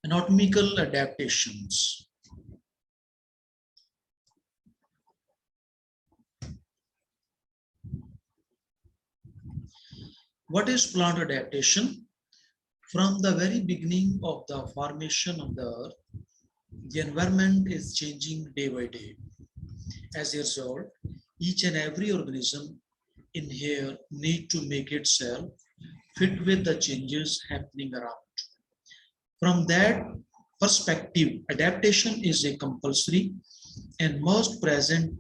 Anatomical adaptations. What is plant adaptation? From the very beginning of the formation of the earth, the environment is changing day by day. As a result, each and every organism in here need to make itself fit with the changes happening around. From that perspective, adaptation is a compulsory and most present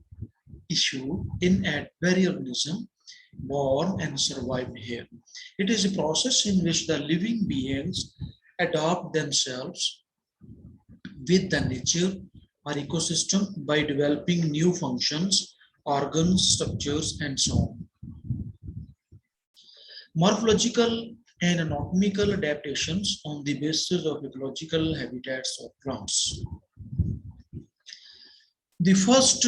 issue in every organism born and survive here. It is a process in which the living beings adapt themselves with the nature or ecosystem by developing new functions, organs, structures, and so on. Morphological and anatomical adaptations on the basis of ecological habitats of plants. The first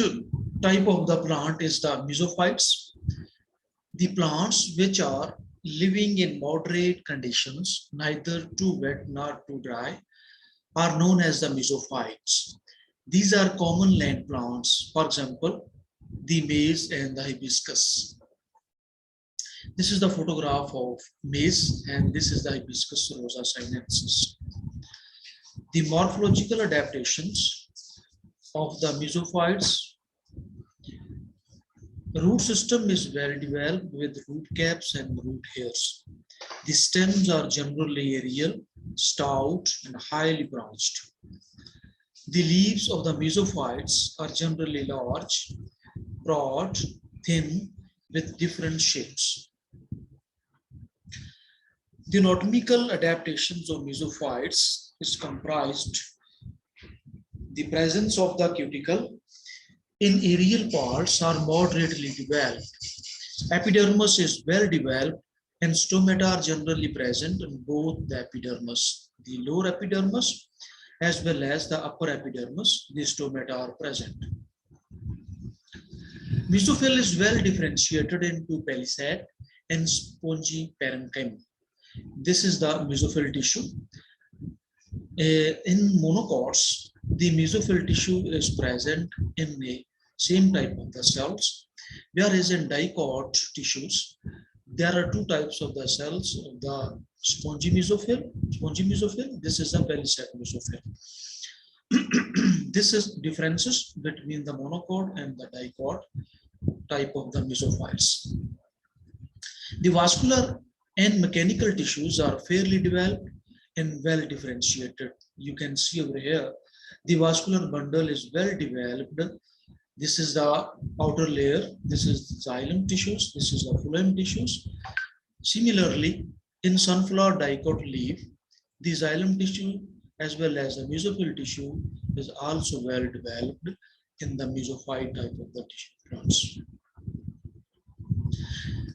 type of the plant is the mesophytes. The plants which are living in moderate conditions, neither too wet nor too dry, are known as the mesophytes. These are common land plants, for example, the maize and the hibiscus. This is the photograph of maize and this is the hibiscus rosa sinensis. The morphological adaptations of the mesophytes. The root system is well developed with root caps and root hairs. The stems are generally aerial, stout, and highly branched. The leaves of the mesophytes are generally large, broad, thin, with different shapes. The anatomical adaptations of mesophytes is comprised the presence of the cuticle in aerial parts are moderately developed. Epidermis is well developed and stomata are generally present in both the epidermis, the lower epidermis as well as the upper epidermis, the stomata are present. Mesophyll is well differentiated into palisade and spongy parenchyma. This is the mesophyll tissue. In monocots, the mesophyll tissue is present in the same type of the cells, whereas in dicot tissues, there are two types of the cells of the spongy mesophyll. This is the palisade mesophyll. This is differences between the monocot and the dicot type of the mesophytes. The vascular and mechanical tissues are fairly developed and well differentiated. You can see over here, the vascular bundle is well developed. This is the outer layer. This is xylem tissues. This is the phloem tissues. Similarly, in sunflower dicot leaf, the xylem tissue as well as the mesophyll tissue is also well developed in the mesophyte type of the tissue plants.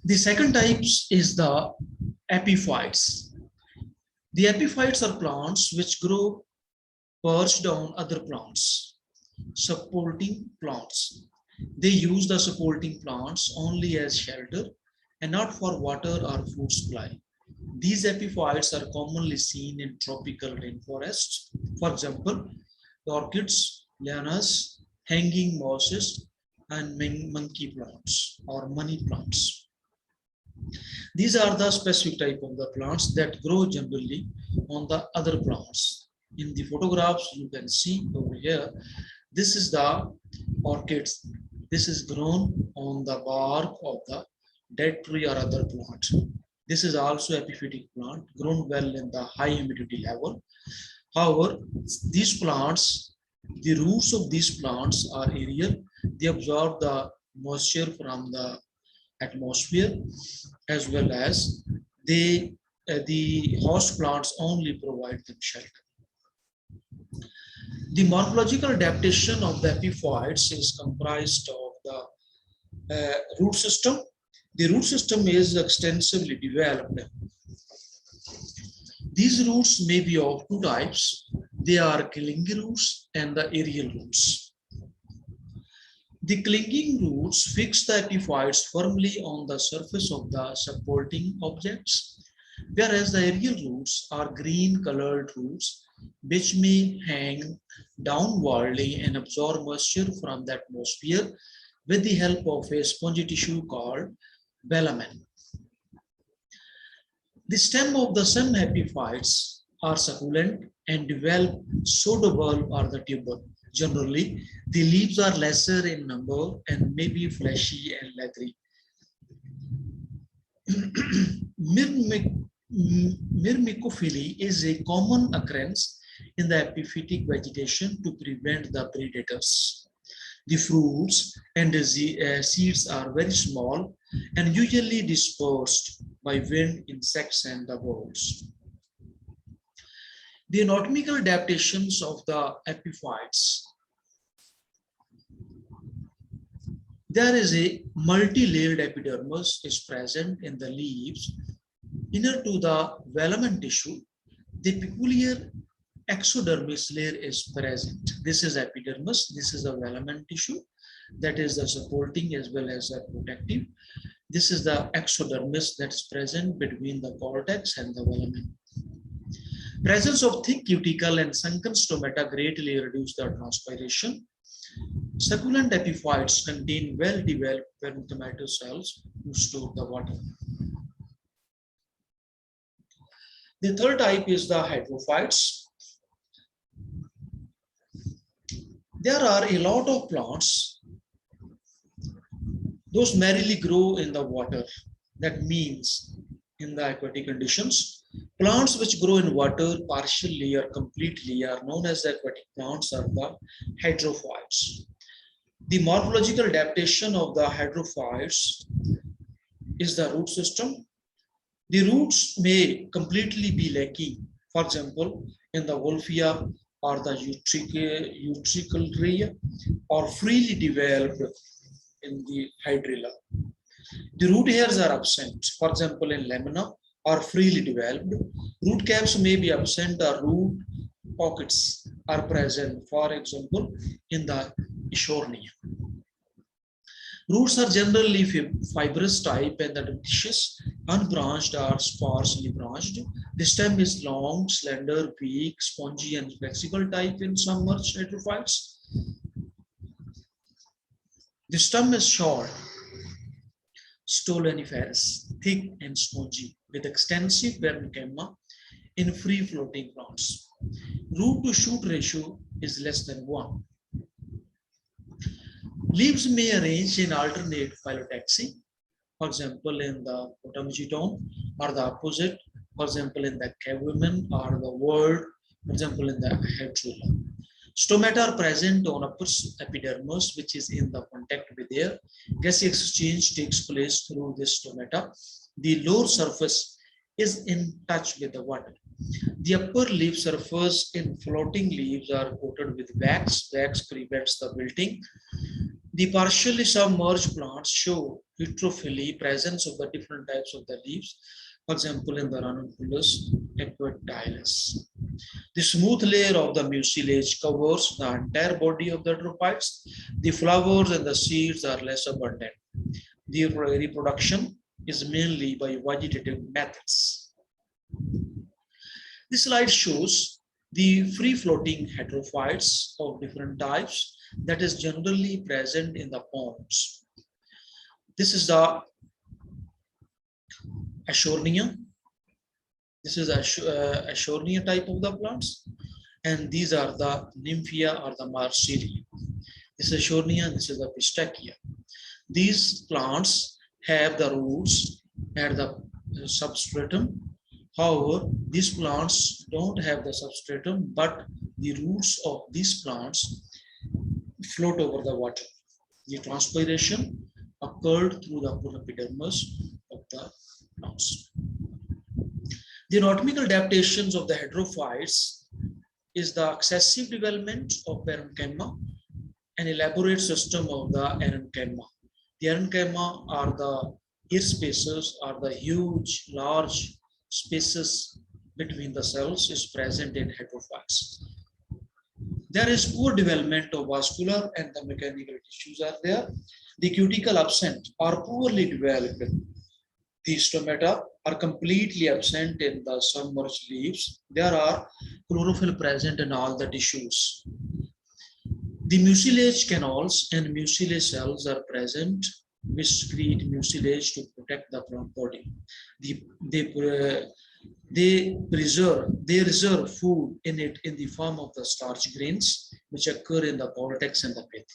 The second type is the epiphytes. The epiphytes are plants which grow perched on other plants, supporting plants. They use the supporting plants only as shelter and not for water or food supply. These epiphytes are commonly seen in tropical rainforests. For example, the orchids, lianas, hanging mosses, and monkey plants or money plants. These are the specific type of the plants that grow generally on the other plants. In the photographs you can see over here, this is the orchids. This is grown on the bark of the dead tree or other plant. This is also epiphytic plant grown well in the high humidity level. However, these plants, the roots of these plants are aerial. They absorb the moisture from the atmosphere as well as the host plants only provide them shelter. The morphological adaptation of the epiphytes is comprised of the root system. The root system is extensively developed. These roots may be of two types. They are clingy roots and the aerial roots. The clinging roots fix the epiphytes firmly on the surface of the supporting objects, whereas the aerial roots are green colored roots which may hang downwardly and absorb moisture from the atmosphere with the help of a spongy tissue called velamen. The stem of the some epiphytes are succulent and develop pseudobulb or the tuber. Generally, the leaves are lesser in number and may be fleshy and leathery. Myrmecophily is a common occurrence in the epiphytic vegetation to prevent the predators. The fruits and the seeds are very small and usually dispersed by wind, insects, and the birds. The anatomical adaptations of the epiphytes. There is a multi-layered epidermis is present in the leaves. Inner to the velamen tissue, the peculiar exodermis layer is present. This is epidermis, this is the velamen tissue, that is the supporting as well as the protective. This is the exodermis that is present between the cortex and the velamen. Presence of thick cuticle and sunken stomata greatly reduce the transpiration. Succulent epiphytes contain well-developed parenchymatous cells to store the water. The third type is the hydrophytes. There are a lot of plants. Those merely grow in the water. That means in the aquatic conditions. Plants which grow in water partially or completely are known as the aquatic plants or the hydrophytes. The morphological adaptation of the hydrophytes is the root system. The roots may completely be leaky, for example, in the Wolffia or the Utricularia, or freely developed in the Hydrilla. The root hairs are absent, for example, in Lamina, or freely developed. Root caps may be absent or root pockets are present, for example, in the Eschornia. Roots are generally fibrous type and adventitious, unbranched or sparsely branched. The stem is long, slender, weak, spongy, and flexible type in some merged hydrophytes. The stem is short, stoloniferous, thick and spongy, with extensive parenchyma in free-floating plants. Root to shoot ratio is less than 1. Leaves may arrange in alternate phyllotaxy, for example, in the Potamogeton, or the opposite, for example, in the Caveman or the word, for example, in the Hydrilla. Stomata are present on upper epidermis, which is in the contact with air. Gas exchange takes place through this stomata. The lower surface is in touch with the water. The upper leaf surface in floating leaves are coated with wax. Wax prevents the wilting. The partially submerged plants show heterophily, presence of the different types of the leaves. For example, in the Ranunculus equidistans. The smooth layer of the mucilage covers the entire body of the hydrophytes. The flowers and the seeds are less abundant. The reproduction is mainly by vegetative methods. This slide shows the free-floating hydrophytes of different types that is generally present in the ponds. This is the Eschornia. This is Eschornia type of the plants, and these are the Nymphia or the Marsilia. This is Eschornia, this is the Pistachia. These plants have the roots at the substratum. However, these plants don't have the substratum, but the roots of these plants float over the water. The transpiration occurred through the upper epidermis of the plants. The anatomical adaptations of the hydrophytes is the excessive development of parenchyma, an elaborate system of the arenchyma. The arenchyma are the air spaces, are the huge, large spaces between the cells is present in hydrophytes. There is poor development of vascular and the mechanical tissues are there. The cuticle absent or poorly developed. These stomata are completely absent in the submerged leaves. There are chlorophyll present in all the tissues. The mucilage canals and mucilage cells are present, which secrete mucilage to protect the plant body. The, they, uh, they reserve food in it in the form of the starch grains, which occur in the cortex and the pith.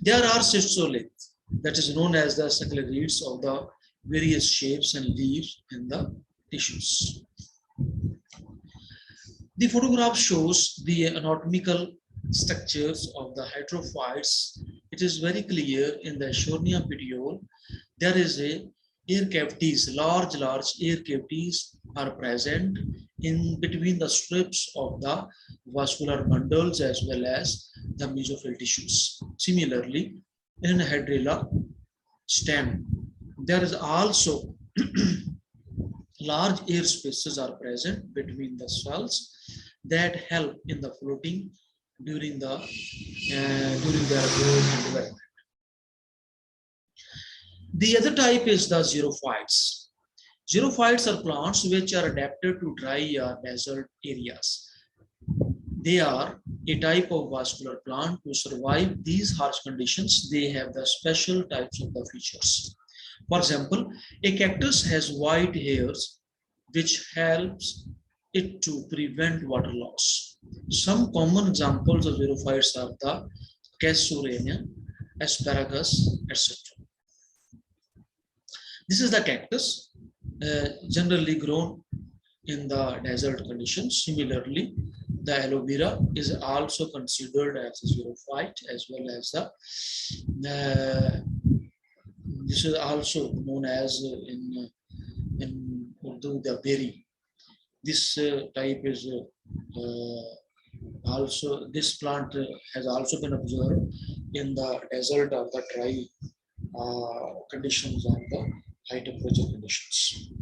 There are schistolith, that is known as the secularies of the various shapes and leaves in the tissues. The photograph shows the anatomical structures of the hydrophytes. It is very clear in the Escherichia petiole. There is a air cavities, large air cavities are present in between the strips of the vascular bundles as well as the mesophyll tissues. Similarly, in Hydrilla stem, there is also large air spaces are present between the cells that help in the floating during their growth and development. The other type is the xerophytes. Xerophytes are plants which are adapted to dry or desert areas. They are a type of vascular plant to survive these harsh conditions. They have the special types of the features. For example, a cactus has white hairs which helps it to prevent water loss. Some common examples of xerophytes are the Casuarina, asparagus, etc. This is the cactus, generally grown in the desert conditions. Similarly, the aloe vera is also considered as a xerophyte as well as this is also known as in Urdu the berry. This type is also this plant has also been observed in the desert or the dry conditions and the high temperature conditions.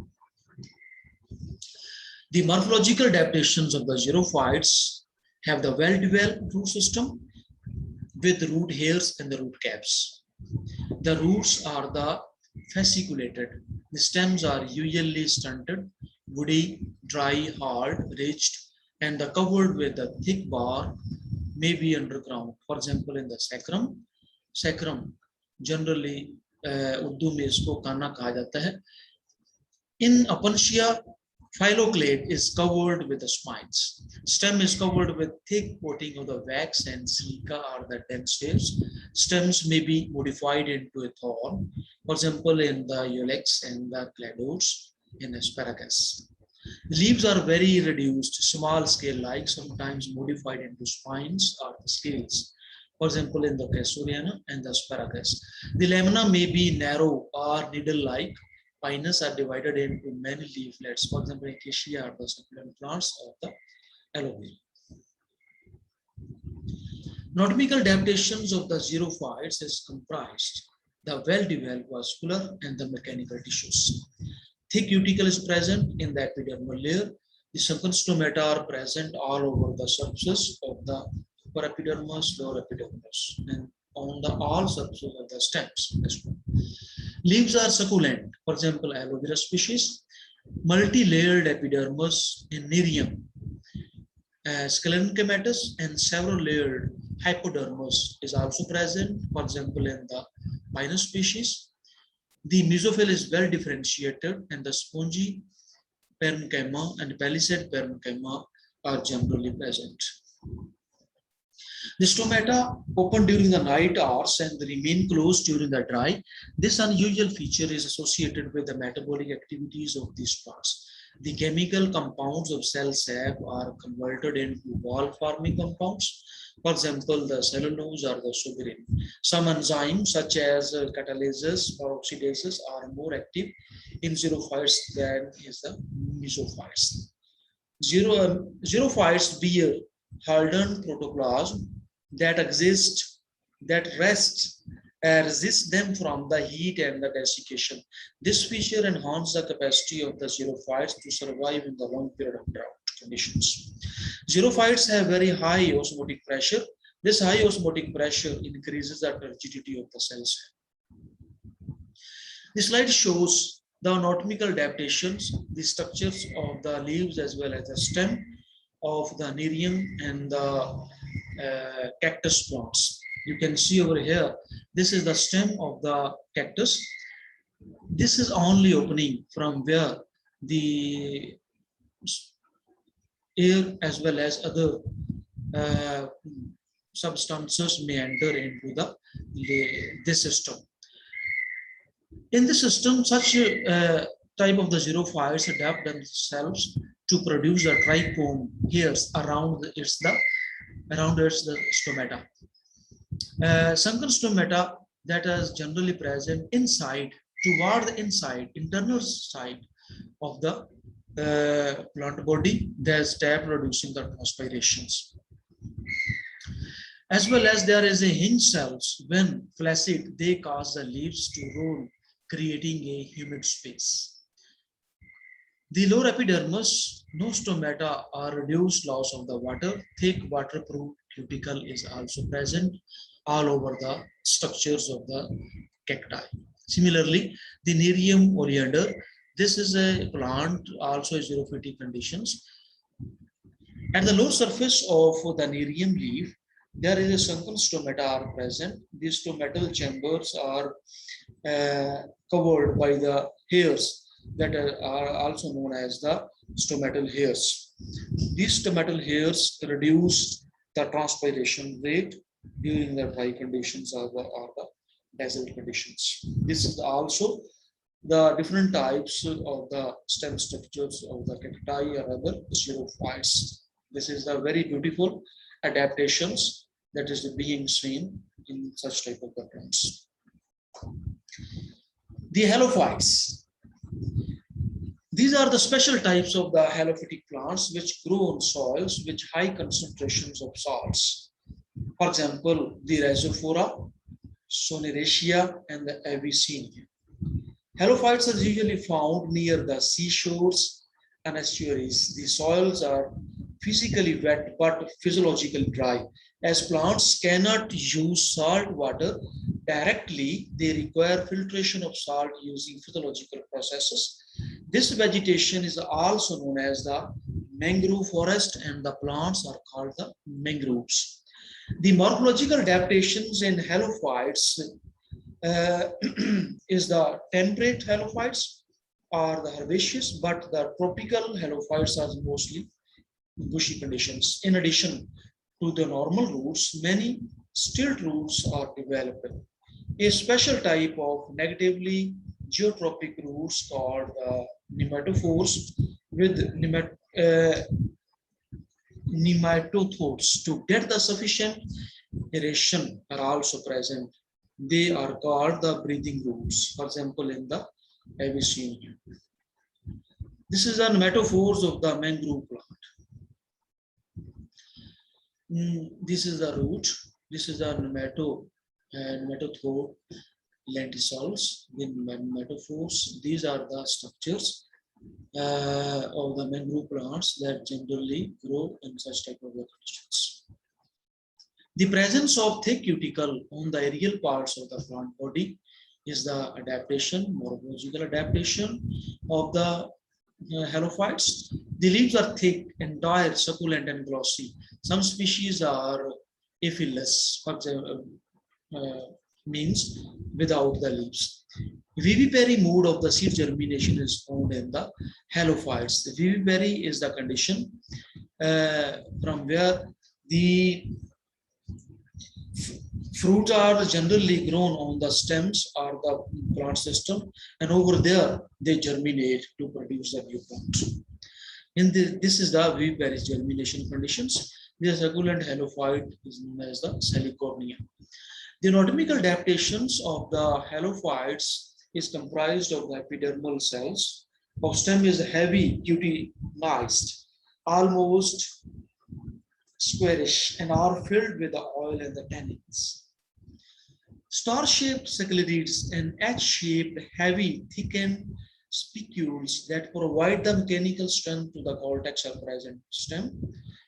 The morphological adaptations of the xerophytes have the well-developed root system with root hairs and the root caps. The roots are the fasciculated. The stems are usually stunted, woody, dry, hard, ridged, and covered with a thick bar, maybe underground. For example, in the sacrum generally Urdu में इसको काना कहा जाता है. In Opuntia, phylloclade is covered with the spines. Stem is covered with thick coating of the wax and silica or the dense hairs. Stems may be modified into a thorn, for example, in the ilex and the cladodes in asparagus. The leaves are very reduced, small scale-like, sometimes modified into spines or the scales. For example, in the Casuarina and the asparagus. The lamina may be narrow or needle-like. Pinus are divided into many leaflets. For example, acacia are the succulent plants of the aloe vera. Anatomical adaptations of the xerophytes is comprised the well-developed vascular and the mechanical tissues. Thick cuticle is present in the epidermal layer. The sunken stomata are present all over the surface of the upper epidermis, lower epidermis, and on the all surfaces of the stems as well. Leaves are succulent, for example, aloe vera species, multi-layered epidermis in Nerium, Sclerenchymatous, and several layered hypodermis is also present, for example, in the Pinus species. The mesophyll is well differentiated, and the spongy parenchyma and palisade parenchyma are generally present. The stomata open during the night hours and remain closed during the dry. This unusual feature is associated with the metabolic activities of these plants. The chemical compounds of cell sap are converted into wall-forming compounds. For example, the cellulose or the suberin. Some enzymes such as catalases or oxidases are more active in xerophytes than is the mesophytes. Xerophytes bear hardened protoplasm that resist them from the heat and the desiccation. This feature enhances the capacity of the xerophytes to survive in the long period of drought conditions. Xerophytes have very high osmotic pressure. This high osmotic pressure increases the turgidity of the cells. The slide shows the anatomical adaptations, the structures of the leaves as well as the stem of the nerium and the cactus plants. You can see over here, this is the stem of the cactus. This is only opening from where the air as well as other uh, substances may enter into this system. In the system, such type of the xerophytes adapt themselves to produce the trichome hairs around the stomata. Sunken stomata that is generally present inside, toward the inside, internal side of the plant body, there's tap producing the transpirations. As well as there is a hinge cells. When flaccid, they cause the leaves to roll, creating a humid space. The lower epidermis, no stomata or reduced loss of the water. Thick waterproof cuticle is also present all over the structures of the cacti. Similarly, the Nerium oleander, this is a plant also xerophytic conditions. At the lower surface of the Nerium leaf, there is a sunken stomata are present. These stomatal chambers are covered by the hairs that are also known as the stomatal hairs. These stomatal hairs reduce the transpiration rate during the dry conditions or the desert conditions. This is also the different types of the stem structures of the cacti or other xerophytes. This is the very beautiful adaptations that is being seen in such type of the plants. The halophytes. These are the special types of the halophytic plants which grow on soils with high concentrations of salts. For example, the Rhizophora, Soneraceae, and the Avicennia. Halophytes are usually found near the seashores and estuaries. The soils are physically wet but physiologically dry. As plants cannot use salt water directly, they require filtration of salt using physiological processes. This vegetation is also known as the mangrove forest, and the plants are called the mangroves. The morphological adaptations in halophytes is the temperate halophytes or the herbaceous, but the tropical halophytes are mostly bushy conditions. In addition to the normal roots, many stilt roots are developed. A special type of negatively geotropic roots called nematophores with nematodes to get the sufficient aeration are also present. They are called the breathing roots. For example, in the Avicennia. This is a nematophores of the mangrove plant. This is the root. This is a nematophore lentisols, the nematophores. These are the structures of the mangrove plants that generally grow in such type of conditions. The presence of thick cuticle on the aerial parts of the plant body is the adaptation, morphological adaptation of the halophytes. The leaves are thick, entire, succulent, and glossy. Some species are aphillous, for example, means without the leaves. Vivipary mode of the seed germination is found in the halophytes. The vivipary is the condition from where the fruits are generally grown on the stems or the plant system, and over there they germinate to produce the new plant. This is the vivipary germination conditions. The succulent halophyte is known as the salicornia. The anatomical adaptations of the halophytes is comprised of the epidermal cells. Of stem is heavy, cutinized, almost squarish, and are filled with the oil and the tannins. Star-shaped saccharides and H-shaped, heavy, thickened spicules that provide the mechanical strength to the cortex are present stem.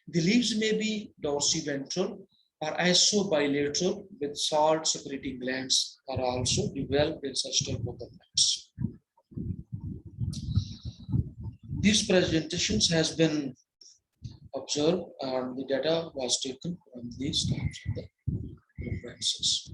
The leaves may be dorsiventral or isobilateral with salt secreting glands are also developed in such type of the plants. These presentations has been observed and the data was taken from these types of the references.